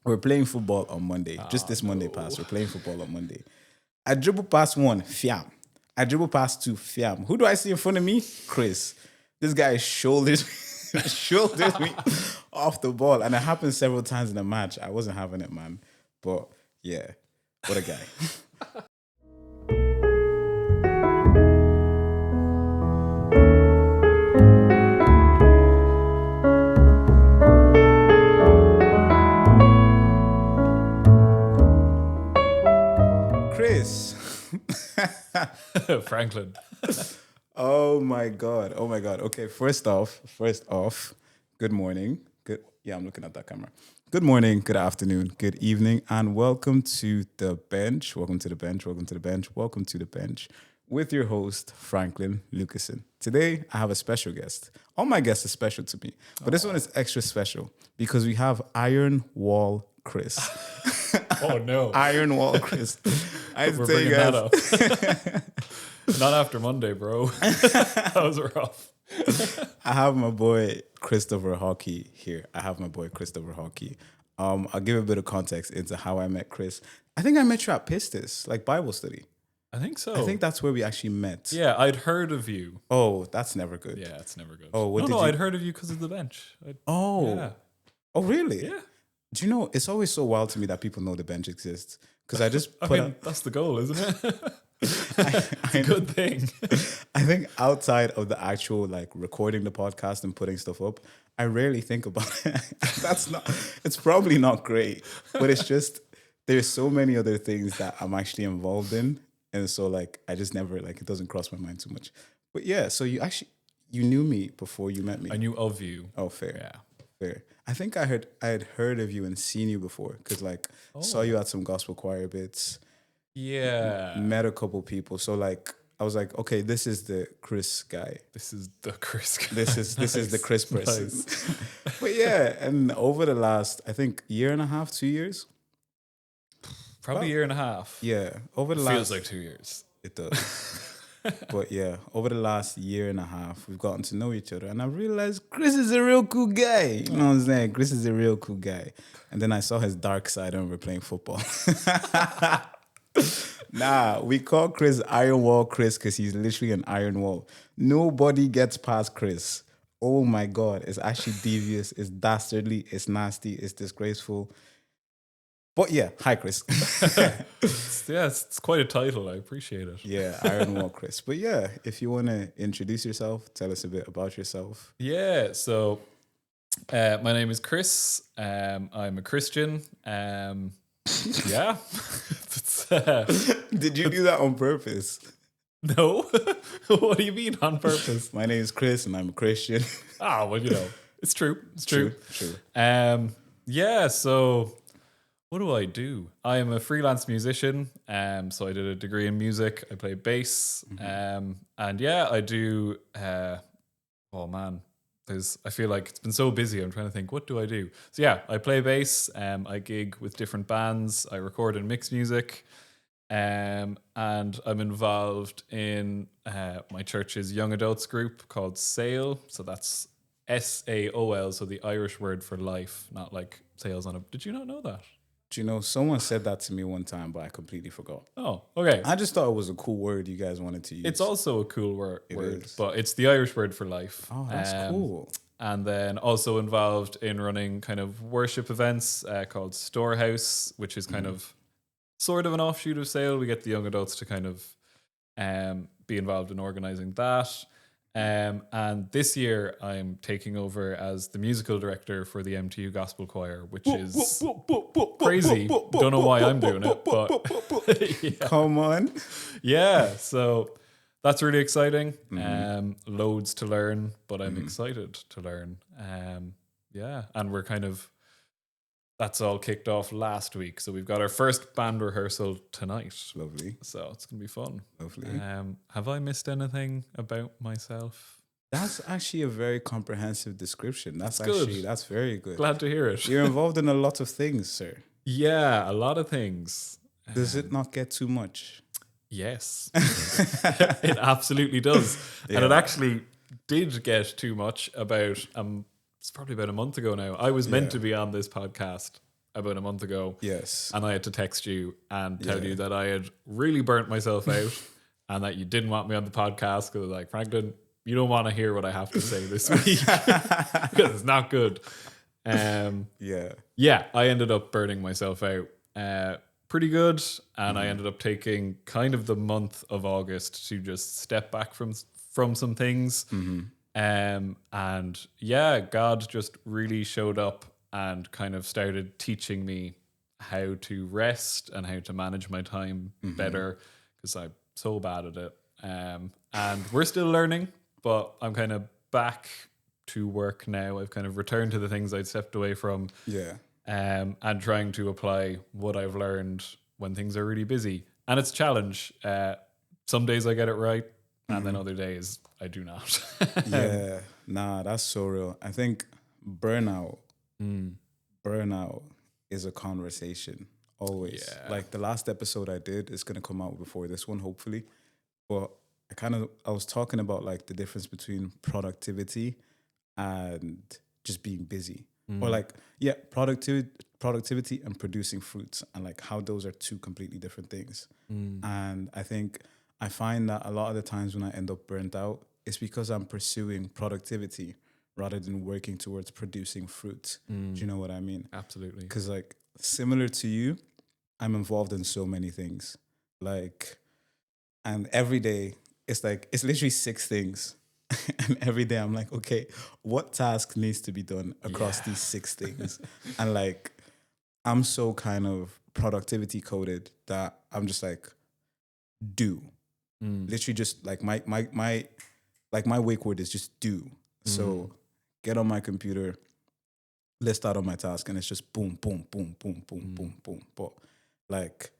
We're playing football on Monday. Just this Monday past. We're playing football on Monday. I dribble past one, fiam. I dribble past two, fiam. Who do I see in front of me? Chris. This guy shoulders me off the ball. And it happened several times in the match. I wasn't having it, man. But yeah, what a guy. Chris. Franklin. Oh my god. Okay, first off, good morning. I'm looking at that camera. Good morning, good afternoon, good evening, and welcome to the bench. Welcome to the bench with your host, Franklin Lukason. Today, I have a special guest. All my guests are special to me, but this one is extra special because we have Iron Wall Chris. Oh no. Iron Wall Chris. We're bringing that up. Not after Monday, bro. That was rough. I have my boy Christopher Hockey here. I'll give a bit of context into how I met Chris. I think I met you at Pistis, like Bible study. I think so. I think that's where we actually met. Yeah, I'd heard of you. Oh, that's never good. Yeah, it's never good. Oh, I'd heard of you because of the bench. Oh, really? Yeah. Do you know, it's always so wild to me that people know the bench exists. Because I just that's the goal, isn't it? It's a good thing. I think outside of the actual like recording the podcast and putting stuff up, I rarely think about it. It's probably not great, but it's just, there's so many other things that I'm actually involved in. And so like, I just never, like, it doesn't cross my mind too much. But yeah, so you knew me before you met me. I knew of you. Oh, fair. Yeah. Fair. I think I had heard of you and seen you before because like saw you at some gospel choir bits. Yeah. Met a couple people. So like I was like, okay, this is the Chris guy. This is the Chris guy. This is the Chris person. Nice. But yeah, and over the last, I think, year and a half, 2 years. Probably a year and a half. Yeah. Over the Feels last, like 2 years. it does. But yeah, over the last year and a half, we've gotten to know each other. And I realized Chris is a real cool guy. You know what I'm saying? Chris is a real cool guy. And then I saw his dark side when we were playing football. Nah, we call Chris Iron Wall Chris because he's literally an iron wall. Nobody gets past Chris. Oh my God. It's actually devious. It's dastardly. It's nasty. It's disgraceful. But yeah, hi Chris. It's quite a title. I appreciate it. Yeah, Iron Wall Chris. But yeah, if you want to introduce yourself, tell us a bit about yourself. Yeah, so my name is Chris. I'm a Christian. Yeah. Did you do that on purpose? No. What do you mean on purpose? My name is Chris and I'm a Christian. Well, it's true. It's true. True. Yeah, so what do I do? I am a freelance musician. So I did a degree in music. I play bass. And yeah, I do. I feel like it's been so busy. I'm trying to think, what do I do? So yeah, I play bass. I gig with different bands. I record and mix music. And I'm involved in my church's young adults group called SAOL. So that's SAOL. So the Irish word for life, not like sales on a. Did you not know that? Do you know, someone said that to me one time, but I completely forgot. Oh, okay. I just thought it was a cool word you guys wanted to use. It's also a cool word, is. But it's the Irish word for life. Oh, that's cool. And then also involved in running kind of worship events called Storehouse, which is kind of sort of an offshoot of SAOL. We get the young adults to kind of be involved in organizing that. And this year I'm taking over as the musical director for the MTU Gospel Choir, which is crazy. Don't know why I'm doing it, but yeah. Come on. Yeah, so that's really exciting. Loads to learn, but I'm excited to learn. Yeah, and we're kind of, that's all kicked off last week. So we've got our first band rehearsal tonight. Lovely. So it's going to be fun. Lovely. Have I missed anything about myself? That's actually a very comprehensive description. That's good. That's very good. Glad to hear it. You're involved in a lot of things, sir. Yeah, a lot of things. Does it not get too much? Yes. It absolutely does. Yeah. And it actually did get too much about it's probably about a month ago now. I was meant to be on this podcast about a month ago. Yes. And I had to text you and tell you that I had really burnt myself out and that you didn't want me on the podcast because, like, Franklin, you don't want to hear what I have to say this week because it's not good. Yeah, I ended up burning myself out pretty good. And I ended up taking kind of the month of August to just step back from some things. And yeah, God just really showed up and kind of started teaching me how to rest and how to manage my time better because I'm so bad at it. And we're still learning, but I'm kind of back to work now. I've kind of returned to the things I'd stepped away from. And trying to apply what I've learned when things are really busy. And it's a challenge. Some days I get it right, and then other days I do not. Nah, that's so real. I think burnout is a conversation always. Like the last episode I did is going to come out before this one, hopefully. But I was talking about like the difference between productivity and just being busy. Or like, productivity and producing fruits, and like how those are two completely different things. And I find that a lot of the times when I end up burnt out, it's because I'm pursuing productivity rather than working towards producing fruit. Do you know what I mean? Absolutely. Because like similar to you, I'm involved in so many things. Like, and every day it's literally 6 things. And every day I'm like, okay, what task needs to be done across these 6 things? And like, I'm so kind of productivity coded that I'm just like, do. Literally just like my wake word is just do. So get on my computer, list out on my task, and it's just boom, boom, boom, boom, boom, boom, boom. But like,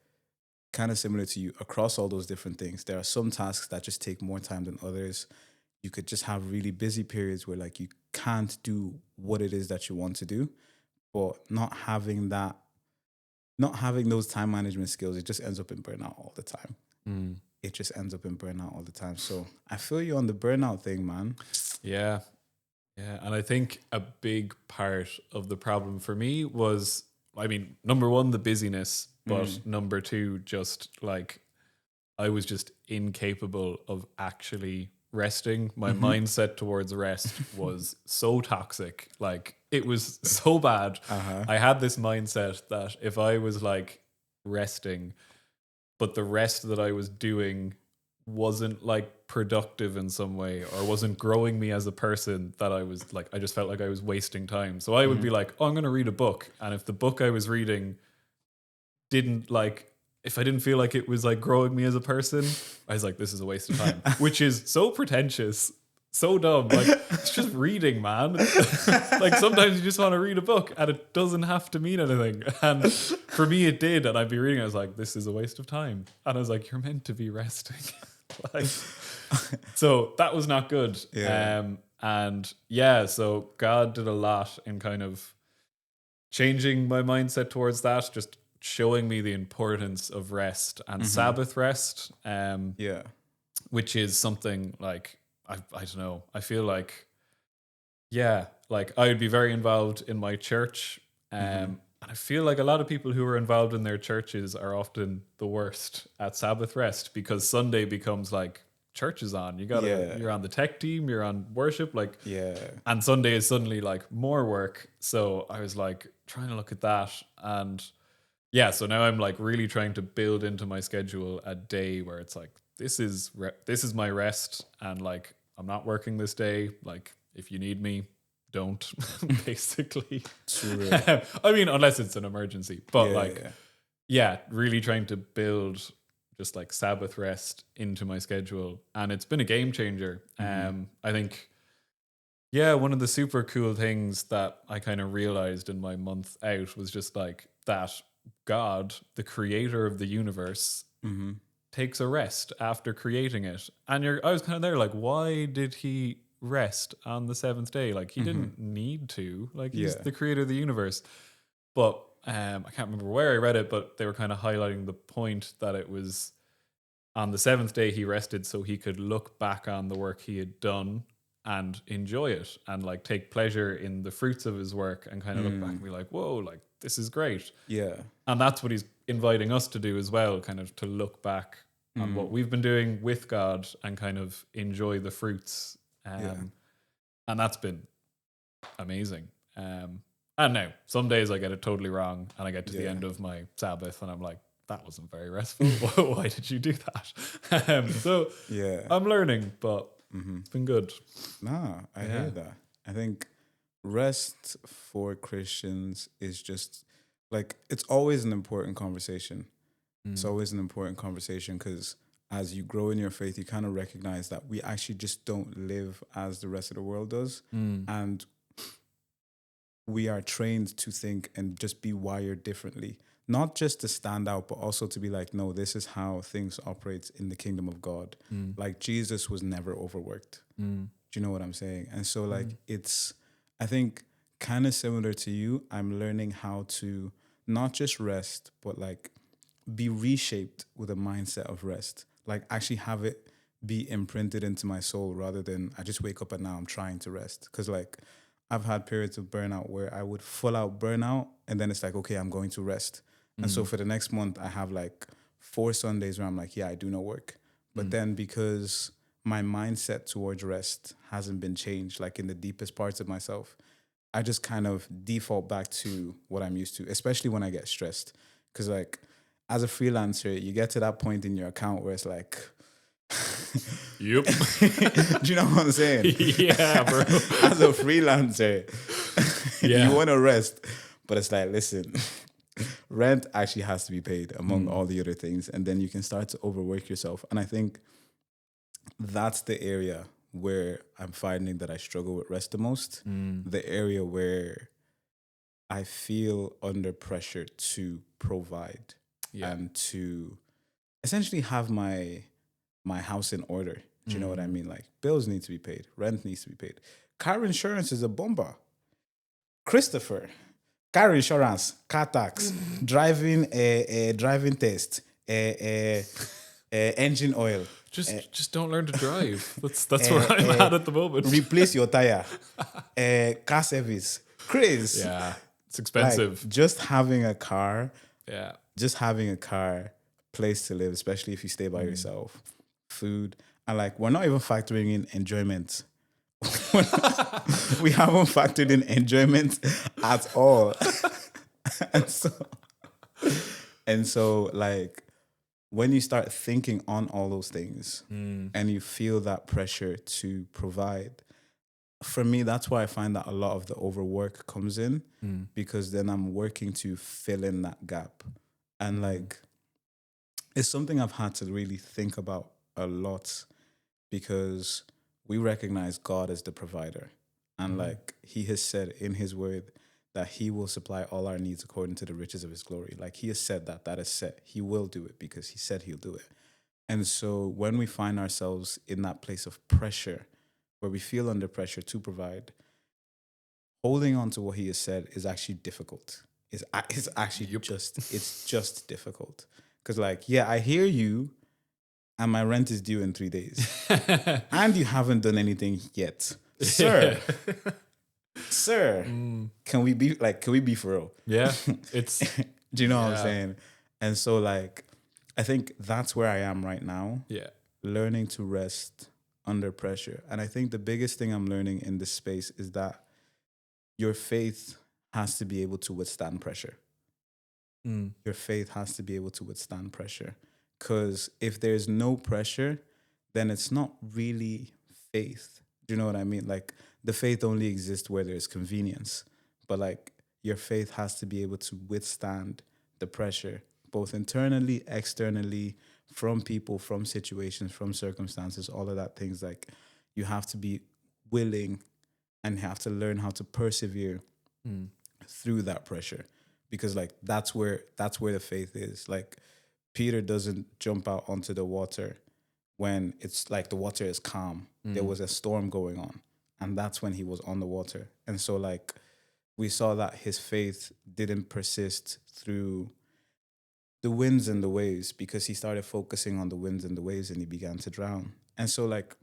kind of similar to you, across all those different things, there are some tasks that just take more time than others. You could just have really busy periods where like you can't do what it is that you want to do, but not having those time management skills, it just ends up in burnout all the time. It just ends up in burnout all the time. So I feel you on the burnout thing, man. Yeah. And I think a big part of the problem for me was, I mean, number one, the busyness, but number two, just like I was just incapable of actually resting. My mindset towards rest was so toxic. Like it was so bad. I had this mindset that if I was like resting, but the rest that I was doing wasn't like productive in some way or wasn't growing me as a person, that I was like, I just felt like I was wasting time. So I would be like, oh, I'm going to read a book. And if the book I was reading if I didn't feel like it was like growing me as a person, I was like, this is a waste of time, which is so pretentious, so dumb. Like, it's just reading, man. Like sometimes you just want to read a book and it doesn't have to mean anything. And for me, it did. And I'd be reading, I was like, this is a waste of time. And I was like, you're meant to be resting. Like, so that was not good. So God did a lot in kind of changing my mindset towards that, just showing me the importance of rest and Sabbath rest, which is something like, I don't know, I feel like, like I would be very involved in my church, and I feel like a lot of people who are involved in their churches are often the worst at Sabbath rest, because Sunday becomes like, church is on, you're on the tech team, you're on worship, like, and Sunday is suddenly like more work. So I was like trying to look at that, and so now I'm like really trying to build into my schedule a day where it's like, this is my rest, and like I'm not working this day. Like if you need me, don't. Basically, True. I mean, unless it's an emergency. But really trying to build just like Sabbath rest into my schedule, and it's been a game changer. I think. Yeah, one of the super cool things that I kind of realized in my month out was just like that God, the creator of the universe, takes a rest after creating it. And I was kind of there like, why did he rest on the 7th day? Like he didn't need to. Like he's the creator of the universe. But I can't remember where I read it, but they were kind of highlighting the point that it was on the 7th day he rested so he could look back on the work he had done and enjoy it and like take pleasure in the fruits of his work, and kind of look back and be like, whoa, like this is great. Yeah. And that's what he's inviting us to do as well, kind of to look back on what we've been doing with God and kind of enjoy the fruits. And that's been amazing. And now, some days I get it totally wrong and I get to the end of my Sabbath and I'm like, that wasn't very restful. Why did you do that? So I'm learning, but it's been good. Nah, I hear that. I think rest for Christians is just like, it's always an important conversation. It's always an important conversation because as you grow in your faith, you kind of recognize that we actually just don't live as the rest of the world does. And we are trained to think and just be wired differently. Not just to stand out, but also to be like, no, this is how things operate in the kingdom of God. Like Jesus was never overworked. Do you know what I'm saying? And so like it's, I think, kind of similar to you. I'm learning how to not just rest, but like be reshaped with a mindset of rest. Like actually have it be imprinted into my soul rather than I just wake up and now I'm trying to rest. Because like I've had periods of burnout where I would full out burnout and then it's like, okay, I'm going to rest. And so for the next month, I have like 4 Sundays where I'm like, yeah, I do no work. But then because my mindset towards rest hasn't been changed, like in the deepest parts of myself, I just kind of default back to what I'm used to, especially when I get stressed. Because like as a freelancer, you get to that point in your account where it's like, Yep. do you know what I'm saying? Yeah, bro. As a freelancer, you want to rest, but it's like, listen, rent actually has to be paid among all the other things. And then you can start to overwork yourself. And I think that's the area where I'm finding that I struggle with rest the most. The area where I feel under pressure to provide and to essentially have my house in order. Do you know what I mean? Like bills need to be paid, rent needs to be paid. Car insurance is a bomber. Christopher, car insurance, car tax, driving driving test, engine oil. Just don't learn to drive. That's where I'm at the moment. Replace your tire, car service. Chris. Yeah, it's expensive. Like, just having a car, place to live, especially if you stay by yourself, food, and like we're not even factoring in enjoyment. We haven't factored in enjoyment at all. and so like when you start thinking on all those things and you feel that pressure to provide, for me, that's why I find that a lot of the overwork comes in because then I'm working to fill in that gap. And like, it's something I've had to really think about a lot because we recognize God as the provider. And like he has said in his word that he will supply all our needs according to the riches of his glory. Like he has said that is set. He will do it because he said he'll do it. And so when we find ourselves in that place of pressure, where we feel under pressure to provide, holding on to what he has said is actually difficult. It's actually just difficult. Because like, yeah, I hear you and my rent is due in 3 days. And you haven't done anything yet. Sir, can we be for real? Yeah. It's do you know what I'm saying? And so like, I think that's where I am right now. Yeah. Learning to rest under pressure. And I think the biggest thing I'm learning in this space is that your faith has to be able to withstand pressure. Your faith has to be able to withstand pressure. Because if there's no pressure, then it's not really faith. Do you know what I mean? Like the faith only exists where there's convenience. But like your faith has to be able to withstand the pressure, both internally, externally, from people, from situations, from circumstances, all of that things. Like you have to be willing and have to learn how to persevere through that pressure. Because like that's where the faith is. Like Peter doesn't jump out onto the water when it's like the water is calm. There was a storm going on. And that's when he was on the water. And so like we saw that his faith didn't persist through the winds and the waves because he started focusing on the winds and the waves and he began to drown. And so like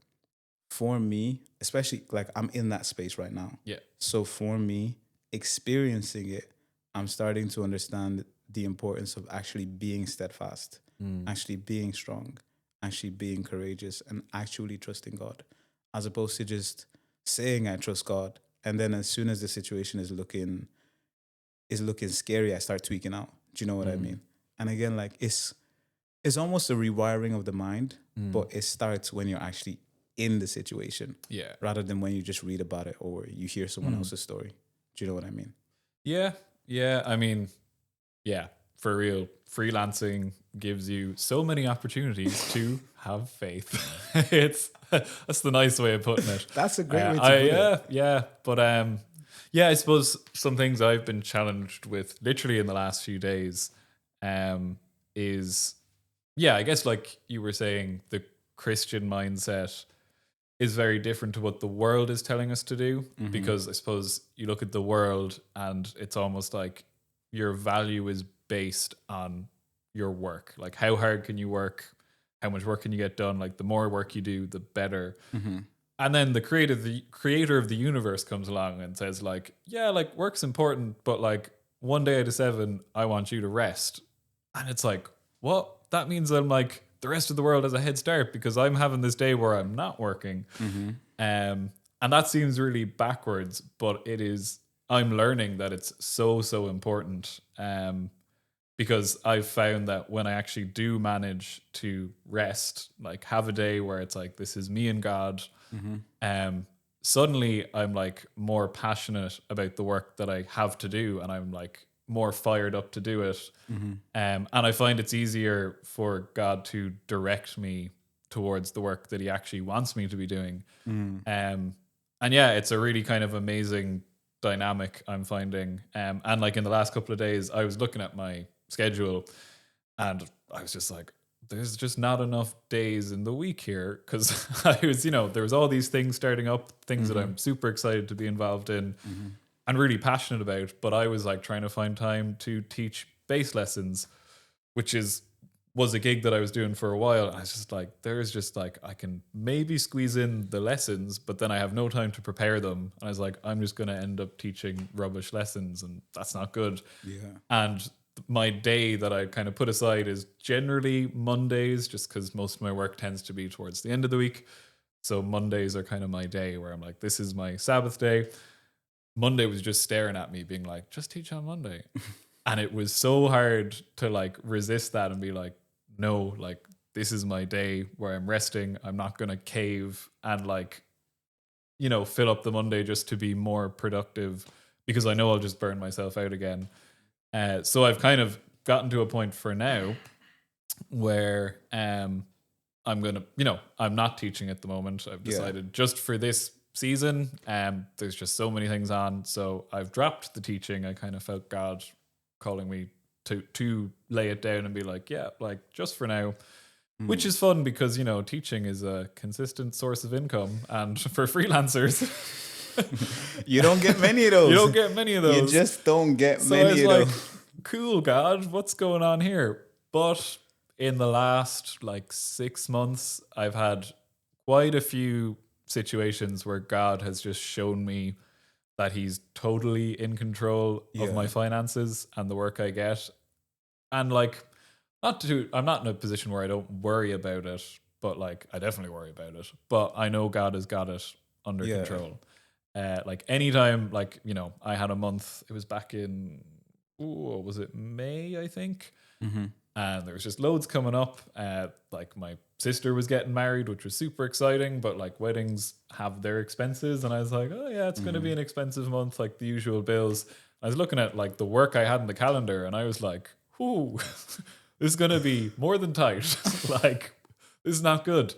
for me, especially like I'm in that space right now. Yeah. So for me, experiencing it, I'm starting to understand the importance of actually being steadfast, actually being strong, actually being courageous, and actually trusting God, as opposed to just saying I trust God, and then as soon as the situation is looking scary, I start tweaking out. Do you know what I mean? And again, like it's almost a rewiring of the mind, but it starts when you're actually in the situation, Yeah. rather than when you just read about it or you hear someone else's story. Do you know what I mean? Yeah. Yeah. I mean, yeah, for real. Freelancing gives you so many opportunities to have faith. That's the nice way of putting it. That's a great way to put it. Yeah. But yeah, I suppose some things I've been challenged with literally in the last few days is, yeah, I guess like you were saying, the Christian mindset is very different to what the world is telling us to do. Because I suppose you look at the world and it's almost like your value is based on your work. Like, how hard can you work? How much work can you get done? Like, the more work you do, the better. And then the creator of the universe comes along and says, like, yeah, like, work's important, but like 1 day out of 7, I want you to rest. And it's like, what? That means I'm like, the rest of the world has a head start because I'm having this day where I'm not working. And that seems really backwards, but it is. I'm learning that it's so important. Because I've found that when I actually do manage to rest, like have a day where it's like, this is me and God, suddenly I'm like more passionate about the work that I have to do, and I'm like more fired up to do it. And I find it's easier for God to direct me towards the work that he actually wants me to be doing. And yeah, it's a really kind of amazing dynamic I'm finding. And like in the last couple of days, I was looking at my schedule and I was just like, there's just not enough days in the week here, because I was, there was all these things starting up, things that I'm super excited to be involved in and really passionate about, but I was like trying to find time to teach bass lessons, which was a gig that I was doing for a while. And I was just like, there's just like, I can maybe squeeze in the lessons, but then I have no time to prepare them. And I was like, I'm just going to end up teaching rubbish lessons, and that's not good. Yeah. And my day that I kind of put aside is generally Mondays, just because most of my work tends to be towards the end of the week. So Mondays are kind of my day where I'm like, this is my Sabbath day. Monday was just staring at me being like, just teach on Monday. And it was so hard to like resist that and be like, no, like this is my day where I'm resting. I'm not going to cave and like, fill up the Monday just to be more productive, because I know I'll just burn myself out again. So I've kind of gotten to a point for now where I'm going to, I'm not teaching at the moment. I've decided just for this season, there's just so many things on. So I've dropped the teaching. I kind of felt God calling me to lay it down and be like, yeah, like just for now, which is fun because, teaching is a consistent source of income. And for freelancers, You don't get many of those. you don't get many of those. You just don't get So I many was of like, those. cool, God, what's going on here? But in the last like 6 months, I've had quite a few situations where God has just shown me that he's totally in control of my finances and the work I get. And like, I'm not in a position where I don't worry about it, but like, I definitely worry about it. But I know God has got it under control. Like anytime, like, I had a month, it was back in, was it May, I think? And there was just loads coming up. Like my sister was getting married, which was super exciting, but like weddings have their expenses. And I was like, oh yeah, it's going to be an expensive month, like the usual bills. I was looking at like the work I had in the calendar and I was like, ooh, this is going to be more than tight. Like, this is not good.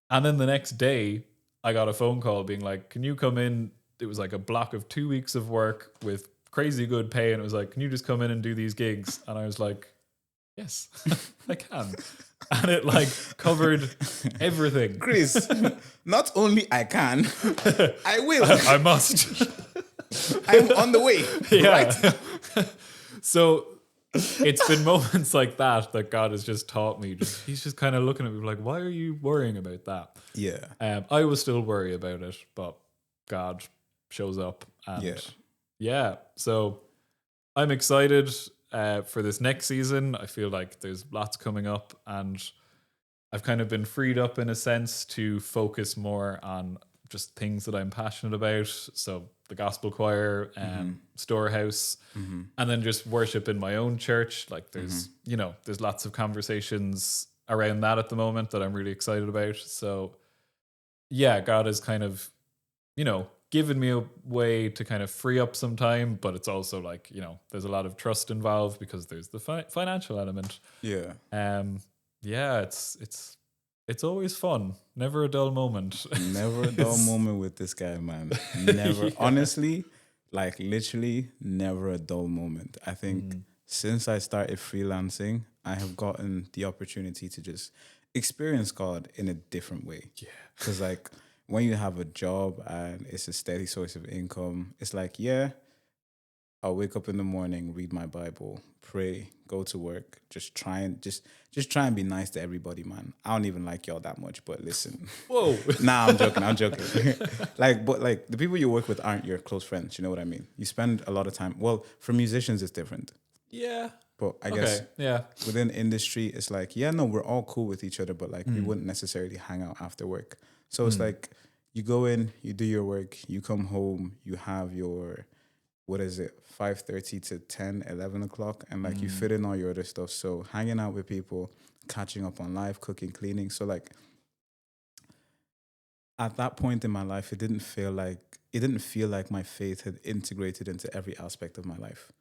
And then the next day, I got a phone call being like, can you come in? It was like a block of 2 weeks of work with crazy good pay. And it was like, can you just come in and do these gigs? And I was like, yes, I can. And it like covered everything. Chris, not only I can, I will. I must. I'm on the way. Yeah. Right? So it's been moments like that God has just taught me. He's just kind of looking at me like, why are you worrying about that? Yeah. I will still worry about it, but God shows up. And yeah. So I'm excited for this next season. I feel like there's lots coming up, and I've kind of been freed up in a sense to focus more on just things that I'm passionate about. So the gospel choir, storehouse, and then just worship in my own church. Like there's, there's lots of conversations around that at the moment that I'm really excited about. So yeah, God has kind of, given me a way to kind of free up some time, but it's also like, there's a lot of trust involved because there's the financial element. Yeah. Yeah, it's always fun. Never a dull moment. Never a dull moment with this guy, man. Never. Yeah. Honestly, like literally never a dull moment. I think since I started freelancing, I have gotten the opportunity to just experience God in a different way. Yeah. Because like when you have a job and it's a steady source of income, it's like, yeah, I'll wake up in the morning, read my Bible, pray, go to work, just try and be nice to everybody, man. I don't even like y'all that much, but listen. Whoa. Nah, I'm joking. But the people you work with aren't your close friends, you know what I mean? You spend a lot of time. Well, for musicians it's different. Yeah. But I guess Yeah. within industry it's like, yeah, no, we're all cool with each other, but like we wouldn't necessarily hang out after work. So it's like you go in, you do your work, you come home, you have your, what is it, 5:30 to 10, 11 o'clock, and like you fit in all your other stuff. So hanging out with people, catching up on life, cooking, cleaning. So like at that point in my life, it didn't feel like my faith had integrated into every aspect of my life.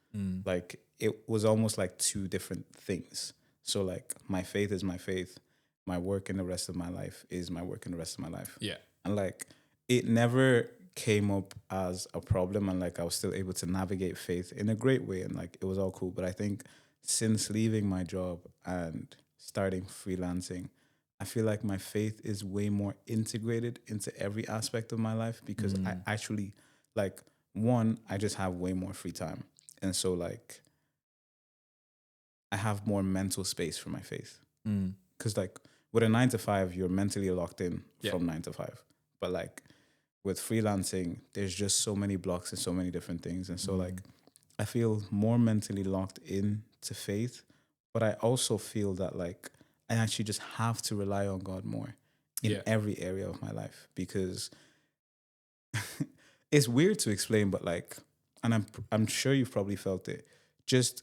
Like it was almost like two different things. So like my faith is my faith, my work in the rest of my life is my work in the rest of my life. Yeah. And like it never came up as a problem, and like I was still able to navigate faith in a great way, and like it was all cool. But I think since leaving my job and starting freelancing, I feel like my faith is way more integrated into every aspect of my life because I actually like, one, I just have way more free time. And so like I have more mental space for my faith. Because like with a 9 to 5, you're mentally locked in from 9 to 5. But like with freelancing, there's just so many blocks and so many different things. And so like I feel more mentally locked in to faith, but I also feel that like I actually just have to rely on God more in every area of my life because it's weird to explain, but like, and I'm sure you've probably felt it. Just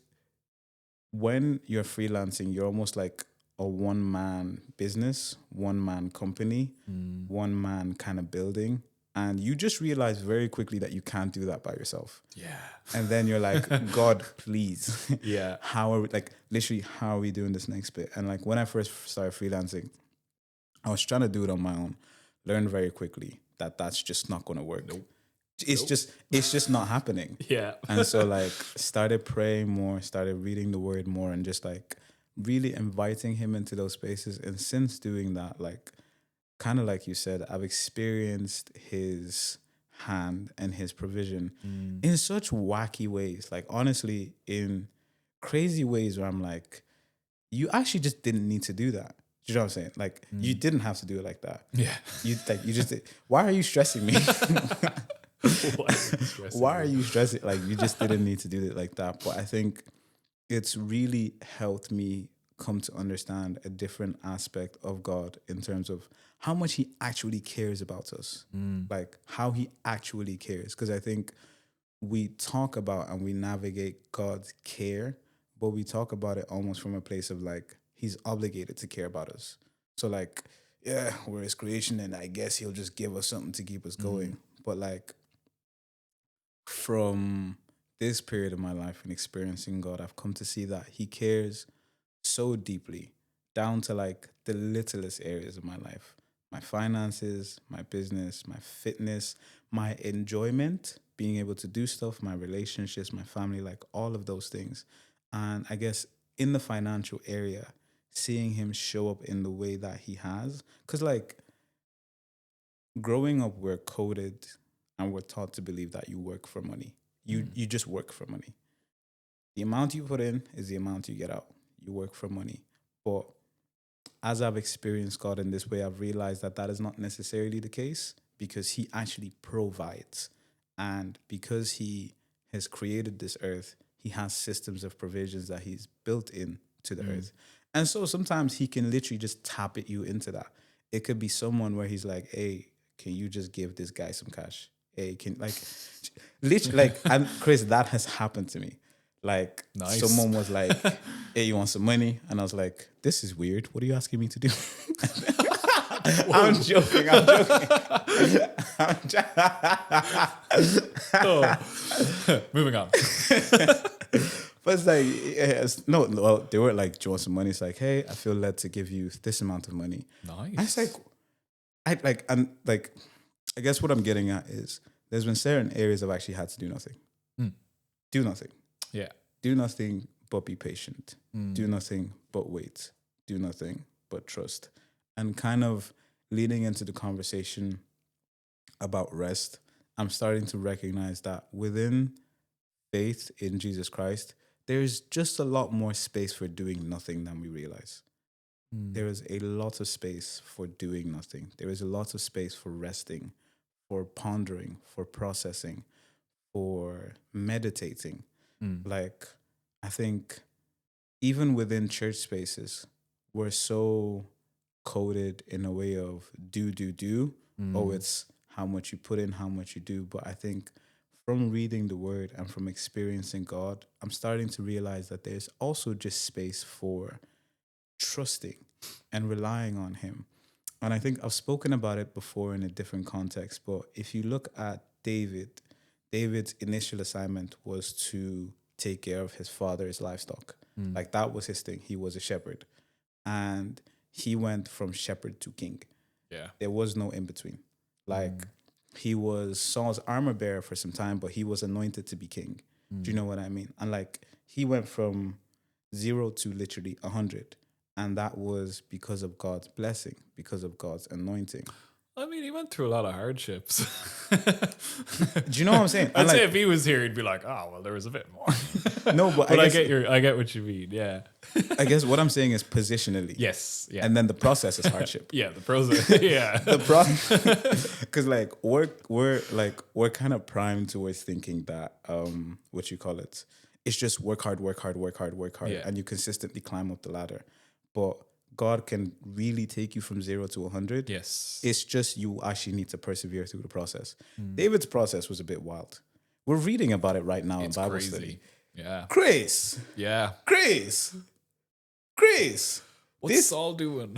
when you're freelancing, you're almost like a one man business, one man company, one man kind of building. And you just realize very quickly that you can't do that by yourself. Yeah. And then you're like, God, please. Yeah. How are we, like, literally, how are we doing this next bit? And like, when I first started freelancing, I was trying to do it on my own, learned very quickly that that's just not going to work. Nope. It's just not happening. Yeah. And so like started praying more, started reading the word more, and just like really inviting him into those spaces. And since doing that, like kind of like you said, I've experienced his hand and his provision in such wacky ways. Like honestly, in crazy ways where I'm like, you actually just didn't need to do that. Do you know what I'm saying? Like you didn't have to do it like that. Yeah. You just did. Why are you stressing me? Why are you stressing? Like you just didn't need to do it like that. But I think it's really helped me come to understand a different aspect of God in terms of how much he actually cares about us, like how he actually cares. Because I think we talk about and we navigate God's care, but we talk about it almost from a place of like, he's obligated to care about us. So like, yeah, we're his creation and I guess he'll just give us something to keep us going. But like from this period of my life and experiencing God, I've come to see that he cares so deeply down to like the littlest areas of my life, my finances, my business, my fitness, my enjoyment, being able to do stuff, my relationships, my family, like all of those things. And I guess in the financial area, seeing him show up in the way that he has, because like growing up, we're coded and we're taught to believe that you work for money. You just work for money. The amount you put in is the amount you get out. You work for money. But as I've experienced God in this way, I've realized that that is not necessarily the case because he actually provides. And because he has created this earth, he has systems of provisions that he's built in to the earth. And so sometimes he can literally just tap at you into that. It could be someone where he's like, hey, can you just give this guy some cash? Hey, can like literally like, and Chris, that has happened to me. Like Nice. someone was like, hey, you want some money? And I was like, this is weird. What are you asking me to do? I'm joking. Moving on. But it's like, no, well, they were like, do you want some money? It's like, hey, I feel led to give you this amount of money. Nice. And it's like, I guess what I'm getting at is there's been certain areas I've actually had to do nothing. Do nothing. Yeah. Do nothing but be patient. Do nothing but wait. Do nothing but trust. And kind of leading into the conversation about rest, I'm starting to recognize that within faith in Jesus Christ, there's just a lot more space for doing nothing than we realize. There is a lot of space for doing nothing. There is a lot of space for resting, for pondering, for processing, for meditating. Like, I think even within church spaces, we're so coded in a way of do. Oh, it's how much you put in, how much you do. But I think from reading the word and from experiencing God, I'm starting to realize that there's also just space for trusting and relying on him. And I think I've spoken about it before in a different context, but if you look at David's initial assignment was to take care of his father's livestock. Like that was his thing. He was a shepherd. And he went from shepherd to king. Yeah. There was no in between. Like he was Saul's armor bearer for some time, but he was anointed to be king. Do you know what I mean? And like he went from 0 to literally 100. And that was because of God's blessing, because of God's anointing. I mean, he went through a lot of hardships. Do you know what I'm saying? I'd say if he was here, he'd be like, "Oh, well, there was a bit more." No, but I get what you mean. Yeah. I guess what I'm saying is positionally. Yes. Yeah. And then the process is hardship. Yeah. The process. Yeah. The process, because like we're kind of primed towards thinking that what you call it, it's just work hard, Yeah. and you consistently climb up the ladder. But God can really take you from 0 to 100. Yes. It's just you actually need to persevere through the process. David's process was a bit wild. We're reading about it right now in Bible crazy. study. Yeah. Chris. Yeah. What's Saul doing?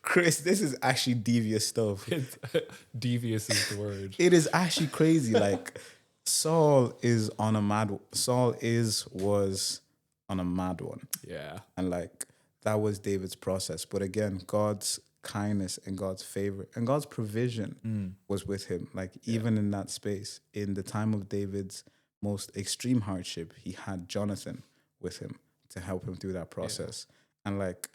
Chris, this is actually devious stuff. Devious is the word. It is actually crazy. Like Saul was on a mad one. Yeah. And like that was David's process. But again, God's kindness and God's favor and God's provision was with him. Like even in that space, in the time of David's most extreme hardship, he had Jonathan with him to help him through that process. And like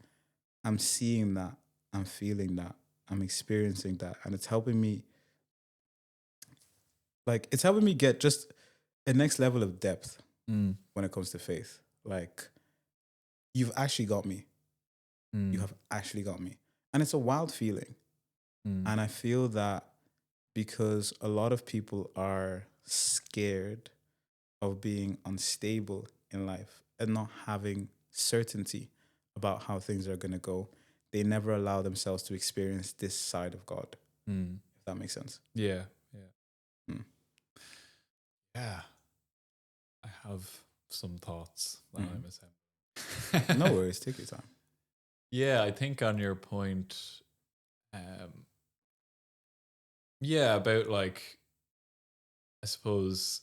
I'm seeing that, I'm feeling that, I'm experiencing that, and it's helping me get just a next level of depth when it comes to faith. Like you've actually got me. You have actually got me. And it's a wild feeling. And I feel that because a lot of people are scared of being unstable in life and not having certainty about how things are going to go, they never allow themselves to experience this side of God. If that makes sense. Yeah. Yeah. I have some thoughts that I'm assembling. No worries, take your time. Yeah, I think on your point, about like, I suppose,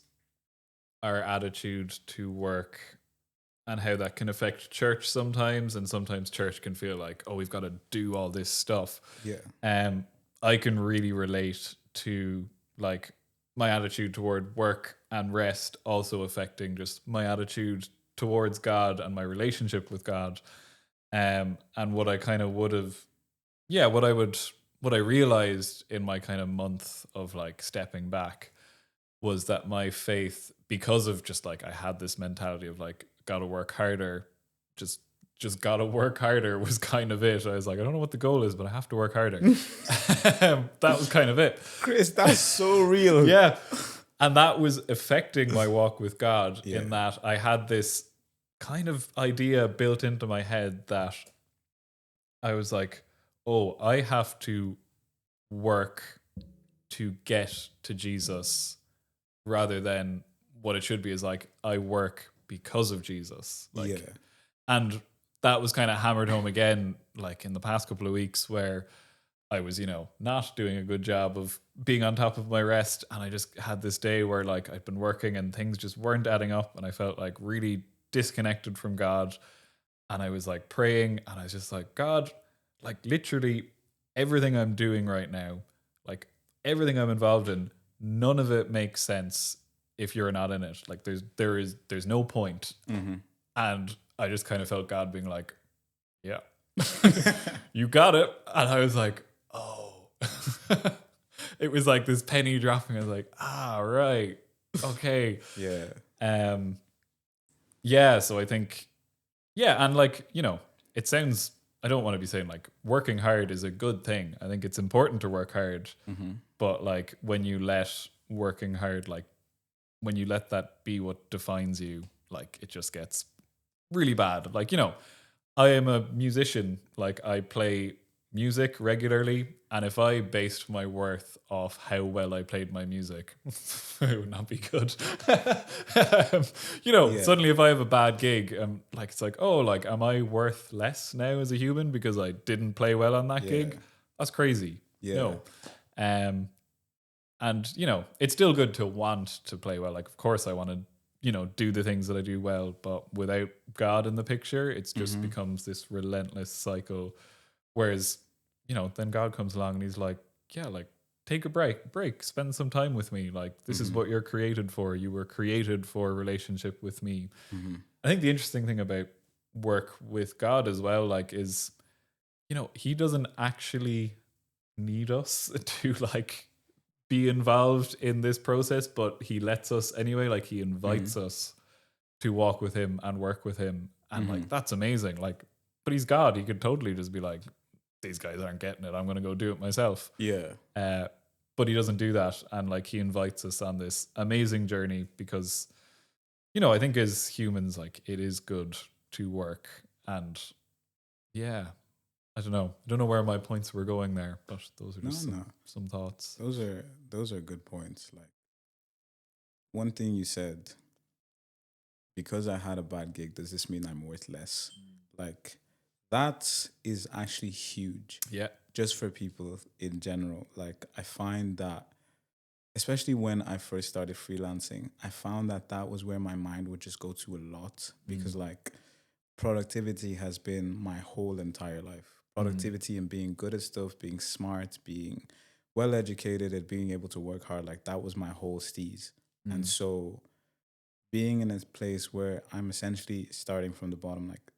our attitude to work and how that can affect church sometimes, and sometimes church can feel like, oh, we've got to do all this stuff. Yeah. I can really relate to like my attitude toward work and rest also affecting just my attitude towards God and my relationship with God. And what I kind of would have, what I realized in my kind of month of like stepping back was that my faith, because of just like, I had this mentality of like, gotta work harder, just gotta work harder was kind of it. I was like, I don't know what the goal is, but I have to work harder. That was kind of it. Chris, that's so real. Yeah. And that was affecting my walk with God Yeah. in that I had this kind of idea built into my head that I was like, oh, I have to work to get to Jesus rather than what it should be is like, I work because of Jesus. Like, Yeah. and that was kind of hammered home again, like in the past couple of weeks where I was, not doing a good job of being on top of my rest. And I just had this day where like I'd been working and things just weren't adding up. And I felt like really disconnected from God. And I was like praying and I was just like, God, like literally everything I'm doing right now, like everything I'm involved in, none of it makes sense if you're not in it. Like there's no point. Mm-hmm. And I just kind of felt God being like, yeah, you got it. And I was like, oh, it was like this penny dropping. I was like, right. Okay. Yeah. Yeah. So I think, yeah. And like, it sounds, I don't want to be saying like working hard is a good thing. I think it's important to work hard. Mm-hmm. But like when you let working hard, like when you let that be what defines you, like it just gets really bad. Like, I am a musician. Like I play music regularly. And if I based my worth off how well I played my music, it would not be good. Yeah. Suddenly if I have a bad gig, like it's like, oh, like am I worth less now as a human because I didn't play well on that Yeah. gig? That's crazy. Yeah. No. And it's still good to want to play well. Like of course I want to do the things that I do well, but without God in the picture, it's just becomes this relentless cycle. Whereas, then God comes along and he's like, yeah, like take a break, spend some time with me. Like this is what you're created for. You were created for a relationship with me. I think the interesting thing about work with God as well, like is, he doesn't actually need us to like be involved in this process, but he lets us anyway. Like he invites us to walk with him and work with him. And like, that's amazing. Like, but he's God. He could totally just be like, these guys aren't getting it. I'm going to go do it myself. Yeah. But he doesn't do that. And like, he invites us on this amazing journey because, I think as humans, like it is good to work. And yeah, I don't know. I don't know where my points were going there, but those are just some thoughts. Those are good points. Like one thing you said, because I had a bad gig, does this mean I'm worth less? Like that is actually huge. Yeah. Just for people in general. Like I find that, especially when I first started freelancing, I found that was where my mind would just go to a lot because like productivity has been my whole entire life. Productivity and being good at stuff, being smart, being well educated, and being able to work hard, like that was my whole steez. And so being in a place where I'm essentially starting from the bottom, like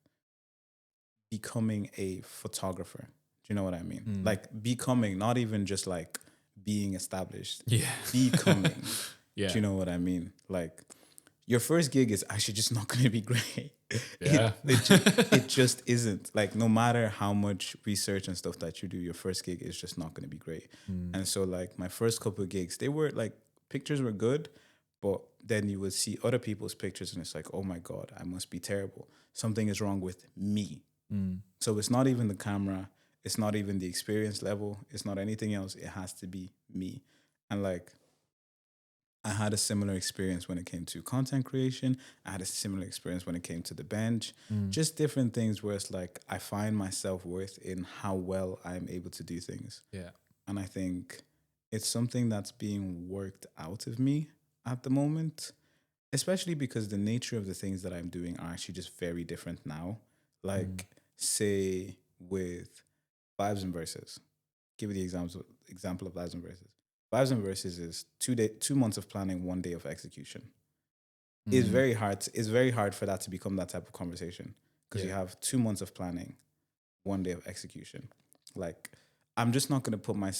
becoming a photographer. Do you know what I mean? Like becoming, not even just like being established. Yeah. Becoming. Yeah. Do you know what I mean? Like your first gig is actually just not going to be great. Yeah. It just isn't. Like no matter how much research and stuff that you do, your first gig is just not going to be great. And so like my first couple of gigs, they were like pictures were good, but then you would see other people's pictures and it's like, oh my God, I must be terrible. Something is wrong with me. So it's not even the camera. It's not even the experience level. It's not anything else. It has to be me. And like, I had a similar experience when it came to content creation. I had a similar experience when it came to the bench. Just different things where it's like, I find my self-worth in how well I'm able to do things. Yeah. And I think it's something that's being worked out of me at the moment, especially because the nature of the things that I'm doing are actually just very different now. Like, say, with Vibes and Verses. Give you the example of Vibes and Verses. Vibes and Verses is 2 months of planning, 1 day of execution. It's very hard. It's very hard for that to become that type of conversation because you have 2 months of planning, 1 day of execution. Like, I'm just not going to put my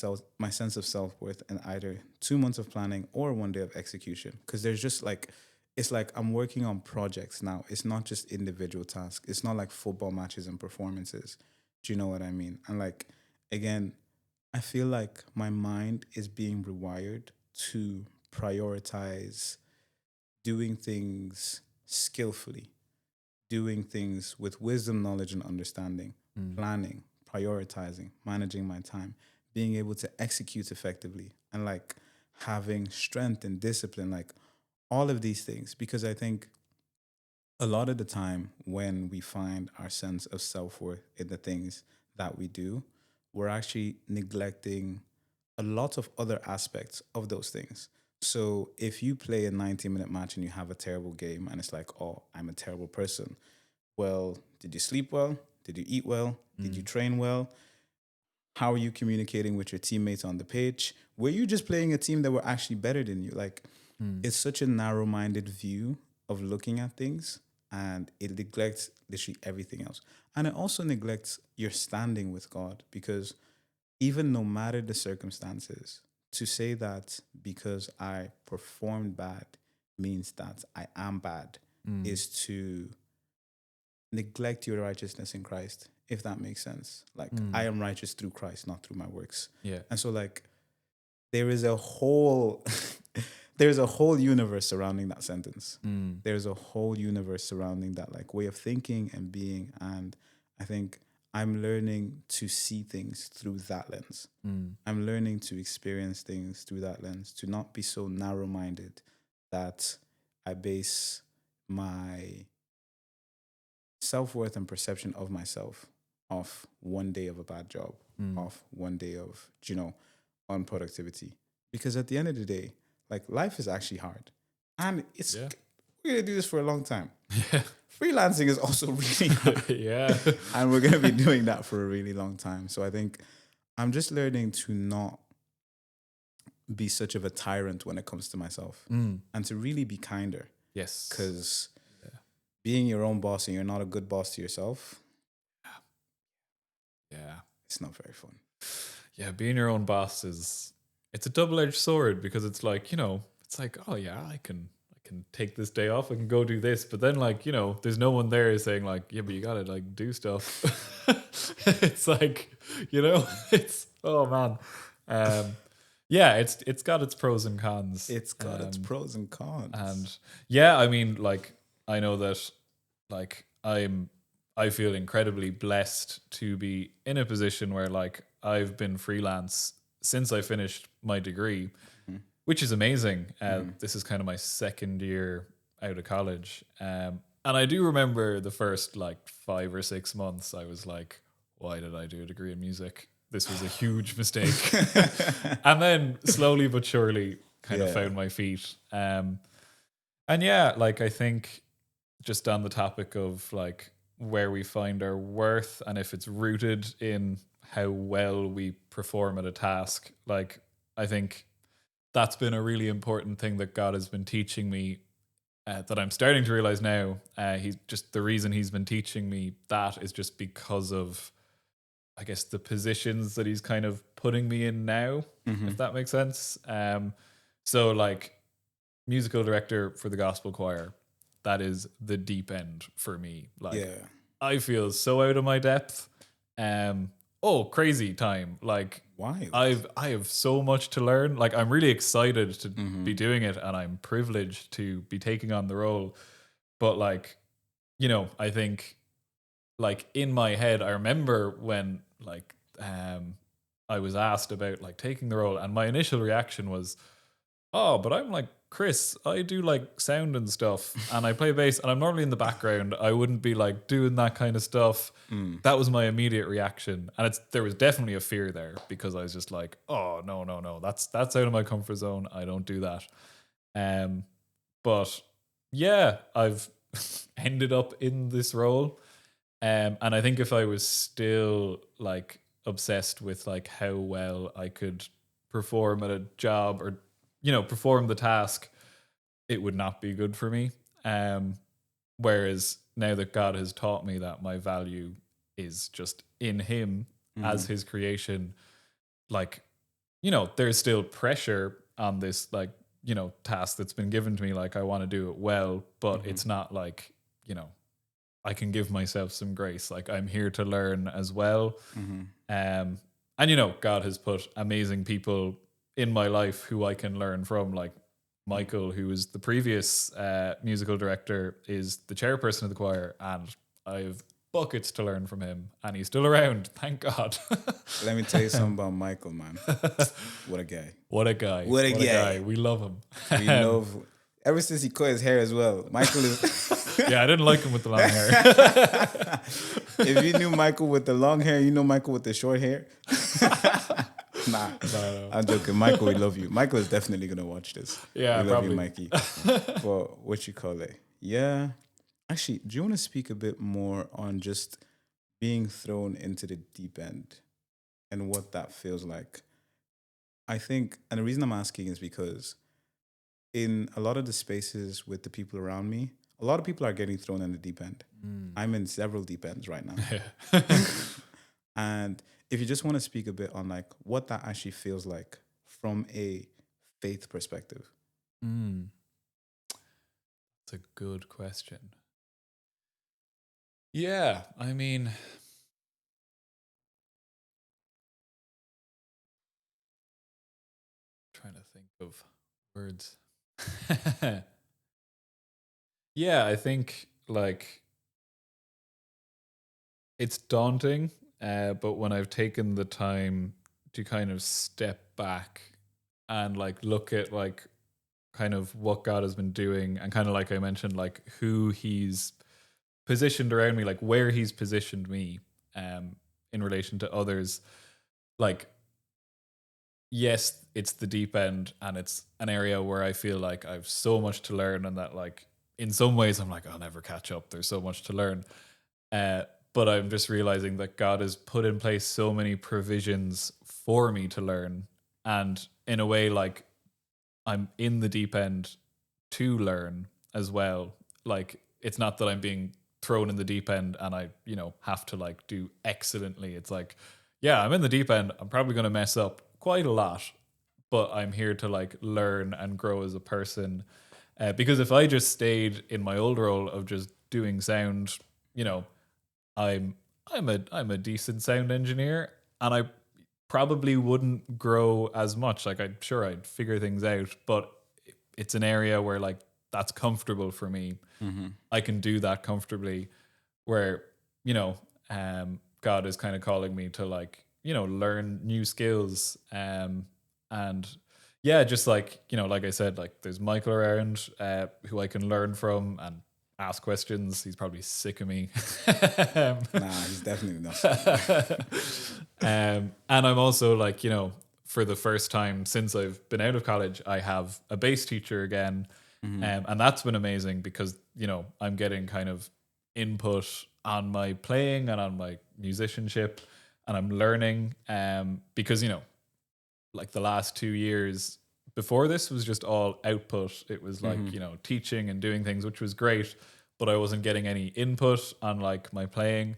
sense of self-worth in either 2 months of planning or 1 day of execution because there's just like, it's like I'm working on projects now. It's not just individual tasks. It's not like football matches and performances. Do you know what I mean? And like, again, I feel like my mind is being rewired to prioritize doing things skillfully, doing things with wisdom, knowledge, and understanding, planning, prioritizing, managing my time, being able to execute effectively, and like having strength and discipline, like all of these things. Because I think a lot of the time when we find our sense of self-worth in the things that we do, we're actually neglecting a lot of other aspects of those things. So if you play a 90-minute match and you have a terrible game and it's like, oh, I'm a terrible person. Well, did you sleep well? Did you eat well? Did you train well? How are you communicating with your teammates on the pitch? Were you just playing a team that were actually better than you? Like, it's such a narrow-minded view of looking at things, and it neglects literally everything else. And it also neglects your standing with God, because even no matter the circumstances, to say that because I performed bad means that I am bad is to neglect your righteousness in Christ, if that makes sense. Like, I am righteous through Christ, not through my works. Yeah. And so, like, there is a whole there's a whole universe surrounding that sentence. There's a whole universe surrounding that like way of thinking and being. And I think I'm learning to see things through that lens. I'm learning to experience things through that lens, to not be so narrow-minded that I base my self-worth and perception of myself off one day of a bad job, off one day of, unproductivity. Because at the end of the day, like, life is actually hard. And we're going to do this for a long time. Yeah. Freelancing is also really hard. Yeah. And we're going to be doing that for a really long time. So I think I'm just learning to not be such of a tyrant when it comes to myself, and to really be kinder. Yes. Because being your own boss and you're not a good boss to yourself, it's not very fun. Yeah, being your own boss it's a double-edged sword, because it's like, it's like, oh yeah, I can take this day off, I can go do this, but then like, there's no one there saying like, yeah, but you gotta like do stuff. It's like, it's, oh man. Yeah, it's got its pros and cons. It's got its pros and cons. And yeah, I mean, like, I know that like I feel incredibly blessed to be in a position where like I've been freelance since I finished my degree, which is amazing. This is kind of my second year out of college. And I do remember the first like 5 or 6 months, I was like, why did I do a degree in music? This was a huge mistake. And then slowly but surely kind of found my feet. And yeah, like, I think just on the topic of like where we find our worth and if it's rooted in how well we perform at a task, like, I think that's been a really important thing that God has been teaching me, that I'm starting to realize now. The reason he's been teaching me that is just because of, I guess, the positions that he's kind of putting me in now, if that makes sense. So like, musical director for the gospel choir, that is the deep end for me. Like, I feel so out of my depth. Crazy time. Like, why? I have so much to learn. Like, I'm really excited to be doing it, and I'm privileged to be taking on the role. But like, I think like in my head, I remember when like I was asked about like taking the role, and my initial reaction was, oh, but I'm like Chris, I do like sound and stuff, and I play bass, and I'm normally in the background. I wouldn't be like doing that kind of stuff. That was my immediate reaction, and there was definitely a fear there, because I was just like, oh no, that's out of my comfort zone. I don't do that. But yeah, I've ended up in this role, and I think if I was still like obsessed with like how well I could perform at a job, or perform the task, it would not be good for me. Whereas now that God has taught me that my value is just in him as his creation, like, there's still pressure on this, like, task that's been given to me. Like, I want to do it well, but it's not like, I can give myself some grace. Like, I'm here to learn as well. And, God has put amazing people in my life who I can learn from. Like, Michael, who was the previous musical director, is the chairperson of the choir, and I have buckets to learn from him, and he's still around. Thank God. Let me tell you something about Michael, man. What a guy. What a guy. What a guy. We love him. We love, ever since he cut his hair as well. Michael is. Yeah, I didn't like him with the long hair. If you knew Michael with the long hair, you know Michael with the short hair. Nah, No. I'm joking. Michael, we love you. Michael is definitely gonna watch this. Yeah, we love probably. you, Mikey. But what you call it? Yeah. Actually, do you want to speak a bit more on just being thrown into the deep end and what that feels like? I think, and the reason I'm asking is because in a lot of the spaces with the people around me, a lot of people are getting thrown in the deep end. I'm in several deep ends right now. And if you just want to speak a bit on like what that actually feels like from a faith perspective. That's a good question. Yeah, I mean, trying to think of words. Yeah, I think like it's daunting, but when I've taken the time to kind of step back and like look at like kind of what God has been doing, and kind of like I mentioned, like who He's positioned around me, like where He's positioned me in relation to others, like yes, it's the deep end, and it's an area where I feel like I've so much to learn, and that like in some ways I'm like I'll never catch up, there's so much to learn, but I'm just realizing that God has put in place so many provisions for me to learn, and in a way like I'm in the deep end to learn as well. Like it's not that I'm being thrown in the deep end and I, have to like do excellently. It's like, yeah, I'm in the deep end. I'm probably going to mess up quite a lot, but I'm here to like learn and grow as a person. Because if I just stayed in my old role of just doing sound, I'm I'm a decent sound engineer, and I probably wouldn't grow as much. Like I'm sure I'd figure things out, but it's an area where like that's comfortable for me. I can do that comfortably. Where God is kind of calling me to like learn new skills. And yeah, just like like I said, like there's Michael around who I can learn from and ask questions. He's probably sick of me. Nah, he's definitely not. And I'm also like, for the first time since I've been out of college, I have a bass teacher again. And that's been amazing because, I'm getting kind of input on my playing and on my musicianship, and I'm learning because, like the last 2 years before this was just all output. It was like, teaching and doing things, which was great, but I wasn't getting any input on like my playing.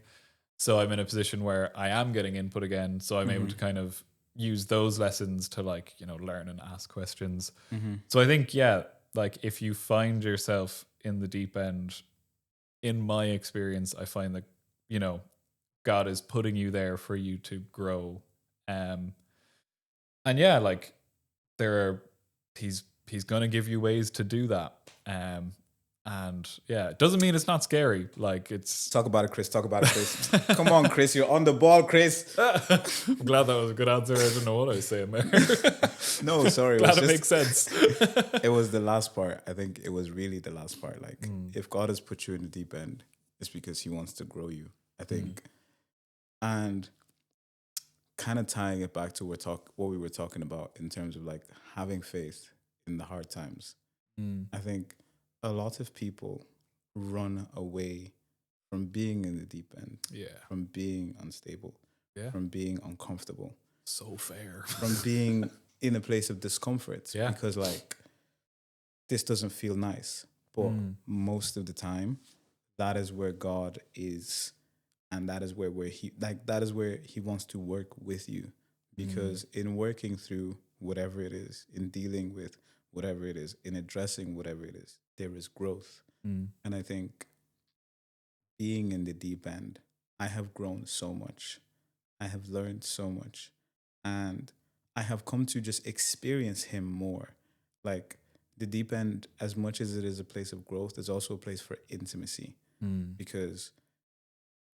So I'm in a position where I am getting input again. So I'm able to kind of use those lessons to like, learn and ask questions. So I think, yeah, like if you find yourself in the deep end, in my experience, I find that, God is putting you there for you to grow. And yeah, like there are, he's going to give you ways to do that. And yeah, it doesn't mean it's not scary. Like it's Talk about it, Chris. Talk about it, Chris. Come on, Chris. You're on the ball, Chris. I'm glad that was a good answer. I didn't know what I was saying there. No, sorry. Glad it makes sense. It was the last part. I think it was really the last part. Like, if God has put you in the deep end, it's because He wants to grow you, I think. And kind of tying it back to what we were talking about in terms of like having faith in the hard times. I think a lot of people run away from being in the deep end, from being unstable, from being uncomfortable, So fair. from being in a place of discomfort, because like this doesn't feel nice. But most of the time, that is where God is, and that is where He wants to work with you, because in working through whatever it is, in dealing with whatever it is, in addressing whatever it is, there is growth. And I think being in the deep end, I have grown so much. I have learned so much. And I have come to just experience Him more. Like the deep end, as much as it is a place of growth, is also a place for intimacy, because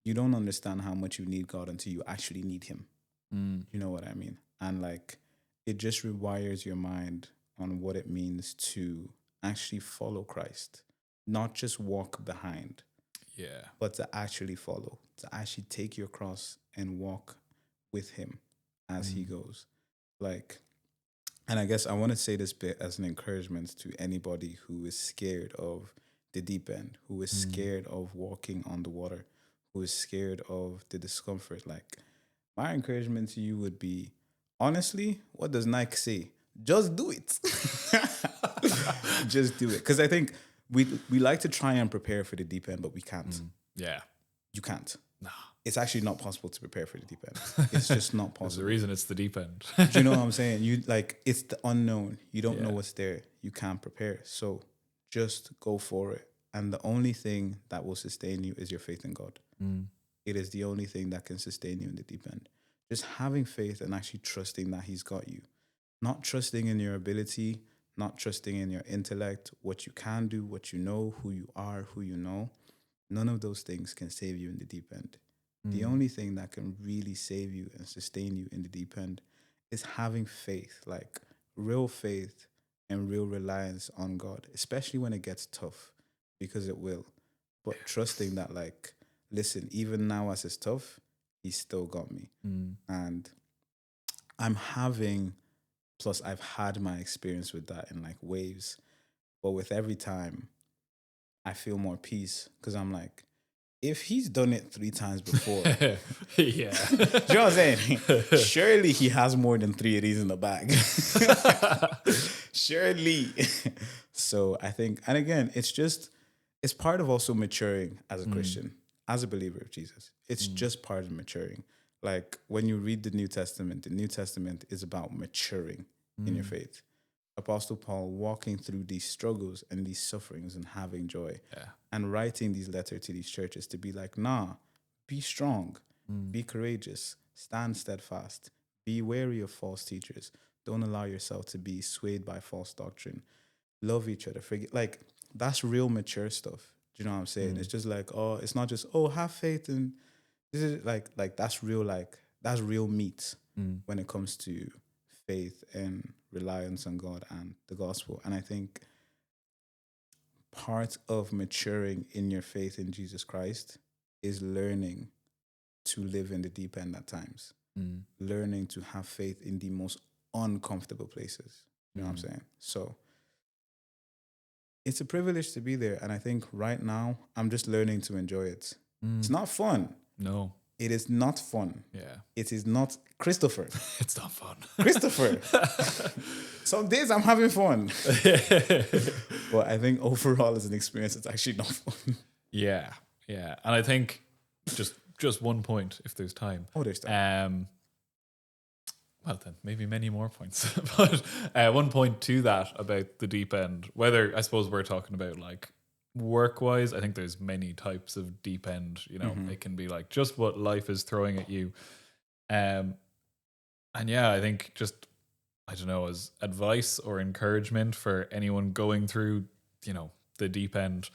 you don't understand how much you need God until you actually need Him. You know what I mean? And like, it just rewires your mind on what it means to actually follow Christ, not just walk behind, but to actually follow, to actually take your cross and walk with Him as He goes. Like, and I guess I want to say this bit as an encouragement to anybody who is scared of the deep end, who is scared of walking on the water, who is scared of the discomfort. Like, my encouragement to you would be, honestly, what does Nike say? Just do it. Just do it. Because I think we like to try and prepare for the deep end, but we can't. Yeah. You can't. Nah. It's actually not possible to prepare for the deep end. It's just not There's possible. a reason it's the deep end. Do you know what I'm saying? You like, it's the unknown. You don't know what's there. You can't prepare. So just go for it. And the only thing that will sustain you is your faith in God. It is the only thing that can sustain you in the deep end. Just having faith and actually trusting that He's got you. Not trusting in your ability, not trusting in your intellect, what you can do, what you know, who you are, who you know. None of those things can save you in the deep end. The only thing that can really save you and sustain you in the deep end is having faith, like real faith and real reliance on God, especially when it gets tough, because it will. But trusting that, like, listen, even now as it's tough, He's still got me. And I've had my experience with that in like waves. But with every time, I feel more peace because I'm like, if He's done it 3 times before, Yeah. do you know what I'm saying? Surely He has more than 3 of these in the bag. Surely. So I think, and again, it's part of also maturing as a Christian, as a believer of Jesus. It's just part of maturing. Like when you read the New Testament is about maturing in your faith. Apostle Paul walking through these struggles and these sufferings and having joy and writing these letters to these churches to be like, nah, be strong, be courageous, stand steadfast, be wary of false teachers. Don't allow yourself to be swayed by false doctrine. Love each other. Forget, like, that's real mature stuff. Do you know what I'm saying? It's just like, oh, it's not just, oh, have faith and this is like that's real meat when it comes to faith and reliance on God and the gospel. And I think part of maturing in your faith in Jesus Christ is learning to live in the deep end at times, learning to have faith in the most uncomfortable places. You know what I'm saying? So it's a privilege to be there. And I think right now I'm just learning to enjoy it. It's not fun. No. It is not fun. Yeah. It is not Christopher. It's not fun. Christopher. Some days I'm having fun. But I think overall as an experience, it's actually not fun. Yeah. Yeah. And I think just one point, if there's time. Oh, there's time. Well, then maybe many more points. But one point to that about the deep end, whether I suppose we're talking about like work-wise, I think there's many types of deep end. You know, it can be like just what life is throwing at you. And yeah, I think just, I don't know, as advice or encouragement for anyone going through, you know, the deep end,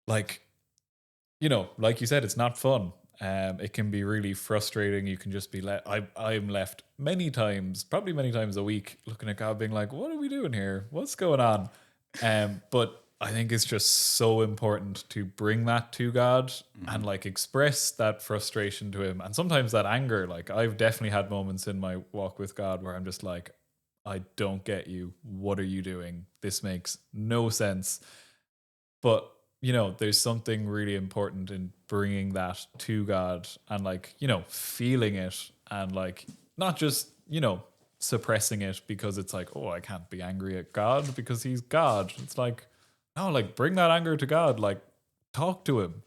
like, you know, like you said, it's not fun. It can be really frustrating. You can just be I'm left many times a week looking at God being like, what are we doing here? What's going on? But I think it's just so important to bring that to God and like express that frustration to Him. And sometimes that anger, like I've definitely had moments in my walk with God where I'm just like, I don't get you. What are you doing? This makes no sense. But you know, there's something really important in bringing that to God and like, you know, feeling it and like not just, you know, suppressing it because it's like, oh, I can't be angry at God because He's God. It's like, no, like bring that anger to God, like talk to Him.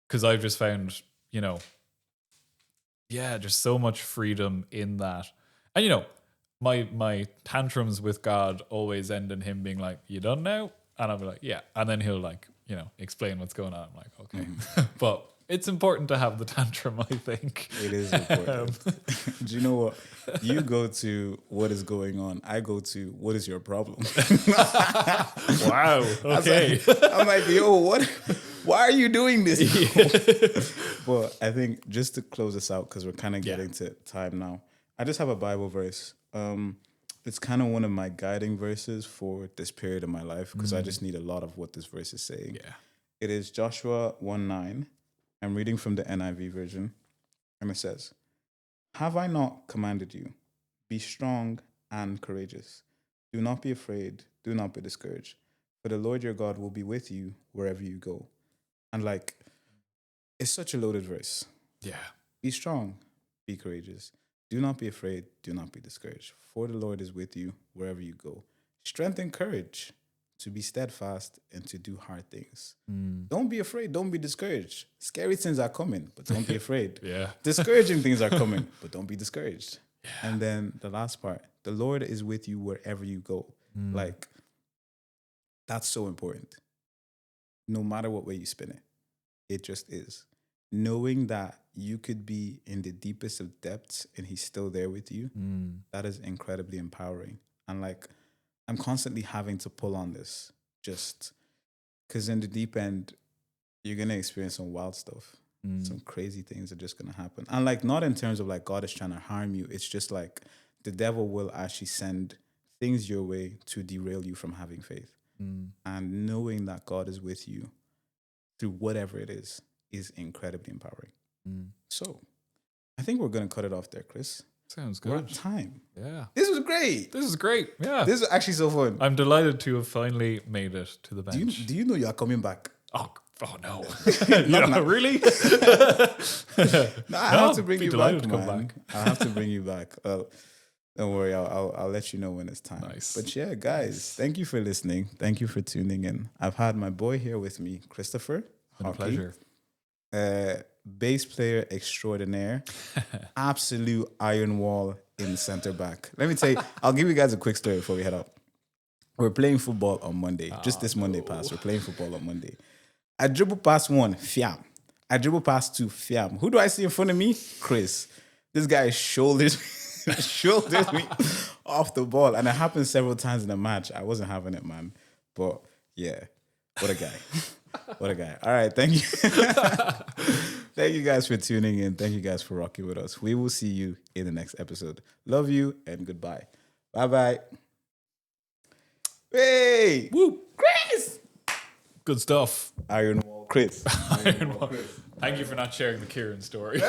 Because I've just found, you know, yeah, just so much freedom in that. And you know, my tantrums with God always end in Him being like, you done now? And I'll be like, yeah. And then He'll like, you know, explain what's going on. I'm like, okay. But It's important to have the tantrum, I think. It is important. Do you know what? You go to what is going on. I go to what is your problem. Wow. Okay. I'm like, yo, what? Why are you doing this? But I think just to close this out, because we're kind of getting to time now, I just have a Bible verse. It's kind of one of my guiding verses for this period of my life, because I just need a lot of what this verse is saying. Yeah. It is Joshua 1:9. I'm reading from the NIV version, and it says, "Have I not commanded you? Be strong and courageous. Do not be afraid. Do not be discouraged. For the Lord your God will be with you wherever you go." And like, it's such a loaded verse. Yeah. Be strong, be courageous. Do not be afraid. Do not be discouraged. For the Lord is with you wherever you go. Strength and courage to be steadfast and to do hard things. Don't be afraid. Don't be discouraged. Scary things are coming, but don't be afraid. Yeah. Discouraging things are coming, but don't be discouraged. Yeah. And then the last part, the Lord is with you wherever you go. Like, that's so important. No matter what way you spin it, it just is. Knowing that you could be in the deepest of depths and he's still there with you, that is incredibly empowering. And like, I'm constantly having to pull on this just because in the deep end, you're going to experience some wild stuff. Some crazy things are just going to happen. And like, not in terms of like God is trying to harm you. It's just like the devil will actually send things your way to derail you from having faith. And knowing that God is with you through whatever it is incredibly empowering. So I think we're going to cut it off there, Chris. Sounds We're good. at time. Yeah. This was great. This is great. Yeah. This is actually so fun. I'm delighted to have finally made it to the bench. Do you know you're coming back? Oh no. No. Really? No, I have to bring be you delighted back, to come man. back. I have to bring you back. Don't worry, I'll let you know when it's time. Nice. But yeah, guys, thank you for listening. Thank you for tuning in. I've had my boy here with me, Christopher. Been a pleasure. Bass player extraordinaire, absolute iron wall in center back. Let me tell you, I'll give you guys a quick story before we head out. We're playing football on Monday. Just this Monday past. We're playing football on Monday. I dribble past one, Fiam. I dribble past two, Fiam. Who do I see in front of me? Chris. This guy shoulders me off the ball. And it happened several times in the match. I wasn't having it, man. But yeah, what a guy. What a guy. All right, thank you. Thank you guys for tuning in. Thank you guys for rocking with us. We will see you in the next episode. Love you and goodbye. Bye-bye. Hey! Woo! Chris! Good stuff. Iron Wall Chris. Iron Wall. Thank you for not sharing the Kieran story.